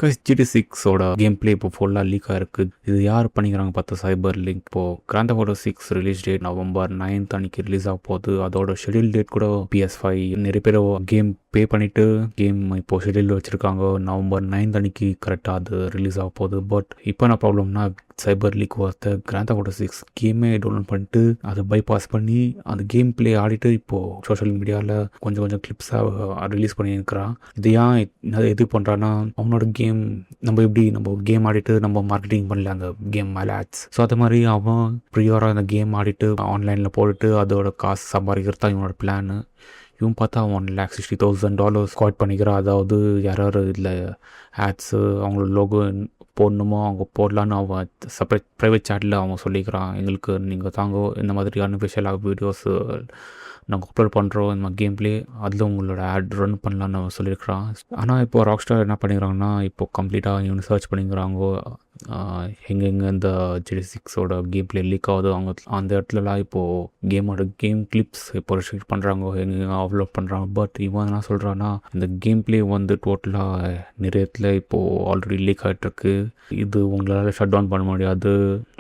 GT சிக்ஸோட game play இப்போ ஃபுல்லாக league ஆயிருக்கு. இது யார் பண்ணிக்கிறாங்க பார்த்தா சைபர் லிங்க். இப்போ grand theft auto 6 release date November 9th அன்னைக்கு ரிலீஸ் ஆக போகுது. அதோட ஷெடியூல் டேட் கூட PS5. நிறைய பேர் கேம் பே பண்ணிட்டு கேம் இப்போ ஷெடியூல் வச்சிருக்காங்க. November 9th அன்னைக்கு கரெக்டாக அது ரிலீஸ் ஆக போகுது. பட் இப்போ என்ன ப்ராப்ளம்னா சைபர் லீக் வார்த்தை கிராண்ட் தெஃப்ட் ஆட்டோ 6 கேமே டவுன்லோட் பண்ணிட்டு அதை பைபாஸ் பண்ணி அந்த கேம் பிளே ஆடிட்டு இப்போது சோஷியல் மீடியாவில் கொஞ்சம் கொஞ்சம் கிளிப்ஸாக ரிலீஸ் பண்ணியிருக்கிறான். இது ஏன் எது பண்ணுறான்னா அவனோட கேம் நம்ம எப்படி நம்ம கேம் ஆடிட்டு நம்ம மார்க்கெட்டிங் பண்ணல அந்த கேம் மேலே ஆட்ஸ். ஸோ அது மாதிரி அவன் ப்ரியோராக அந்த கேம் ஆடிட்டு ஆன்லைனில் போட்டுட்டு அதோட காசு சம்பாதிக்கிறது தான் இவனோட பிளானு. இவன் பார்த்தா $1,60,000 ஸ்குவாட் பண்ணிக்கிறான். அதாவது யாராவது இதில் ஆட்ஸு அவங்களோட லோகோ போடணுமோ அவங்க போடலான்னு அவன் செப்பரேட் ப்ரைவேட் சேட்டில் அவன் சொல்லிக்கிறான். எங்களுக்கு நீங்கள் தாங்கோ இந்த மாதிரி அன்அஃபிஷியலாக வீடியோஸு நாங்கள் அப்லோட் பண்ணுறோம் இந்த மாதிரி கேம் பிளே அதில் உங்களோட ஆட் ரன் பண்ணலான்னு அவன் சொல்லியிருக்கிறான். ஆனால் இப்போ ராக்ஸ்டார் என்ன பண்ணிக்கிறாங்கன்னா இப்போ கம்ப்ளீட்டாக இவனு சர்ச் பண்ணிக்கிறாங்கோ எங்கெங்கே இந்த ஜிடி சிக்ஸோட கேம் பிளே லீக் ஆகுது அவங்க அந்த இடத்துலலாம் இப்போது கேம் கிளிப்ஸ் இப்போ ரெஸ்ட்ரிக்ட் பண்ணுறாங்க, எங்கே அப்லோட் பண்ணுறாங்க. பட் இவன் என்ன சொல்கிறான்னா இந்த கேம் பிளே வந்து டோட்டலாக நிறைய இடத்துல இப்போது ஆல்ரெடி லீக் ஆகிட்டுருக்கு. இது உங்களால் ஷட் டவுன் பண்ண முடியாது.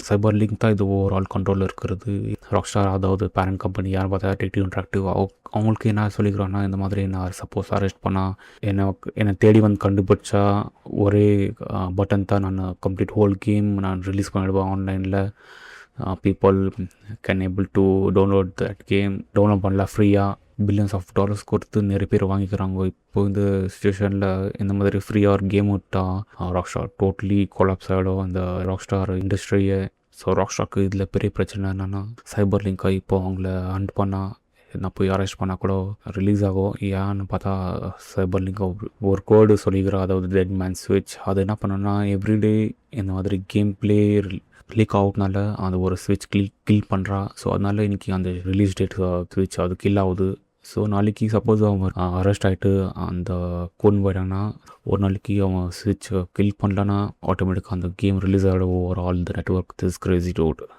சைபர் லிங்க் தான் இது ஓவரால் கண்ட்ரோலில் இருக்கிறது. ராக்ஸ்டார் அதாவது பேரண்ட் கம்பெனி யார் பார்த்தா டெக்டிவ் இன்ட்ராக்டிவ் அவங்களுக்கு என்ன சொல்லிக்கிறோன்னா இந்த மாதிரி நான் சப்போஸ் அரெஸ்ட் பண்ணால் என்னை தேடி வந்து கண்டுபிடிச்சா ஒரே பட்டன் தான் நான் கம்ப்ளீட் ஹோல் கேம் நான் ரிலீஸ் பண்ணிடுவேன் ஆன்லைனில். People can able to download that game. Download பண்ணல ஃப்ரீயாக பில்லியன்ஸ் ஆஃப் டாலர்ஸ் கொடுத்து நிறைய பேர் வாங்கிக்கிறாங்க. இப்போ இந்த சுச்சுவேஷனில் இந்த மாதிரி ஃப்ரீயாக ஒரு கேம் விட்டால் ராக்ஸ்டார் டோட்டலி கொலாப்ஸ் ஆகிடும் அந்த ராக்ஸ்டார் இண்டஸ்ட்ரியை. ஸோ ராக்ஸ்டாருக்கு இதில் பெரிய பிரச்சனை என்னென்னா சைபர் லிங்க்கை இப்போ அவங்கள ஹண்ட் பண்ணால் நான் போய் அரெஸ்ட் பண்ணால் கூட ரிலீஸ் ஆகும். ஏன்னு பார்த்தா சைபர் லிங்க் ஒரு கோடு சொல்லிக்கிறோம், அதாவது டெட் மேன் ஸ்விட்ச். அது என்ன பண்ணோன்னா எவ்ரிடே இந்த மாதிரி கேம் பிளே லீக் அவுட்னால அந்த ஒரு ஸ்விட்ச் கில் பண்ணுறா. ஸோ அதனால இன்றைக்கி அந்த ரிலீஸ் டேட் ஸ்விட்ச் அது கில் ஆகுது. ஸோ நாளைக்கு சப்போஸ் அவன் அரெஸ்ட் ஆகிட்டு அந்த கோன் போயிட்டாங்கன்னா ஒரு நாளைக்கு அவன் ஸ்விட்ச் கில் பண்ணலன்னா ஆட்டோமேட்டிக்காக அந்த கேம் ரிலீஸ் ஆகிடும் over all the network. This Crazy dude.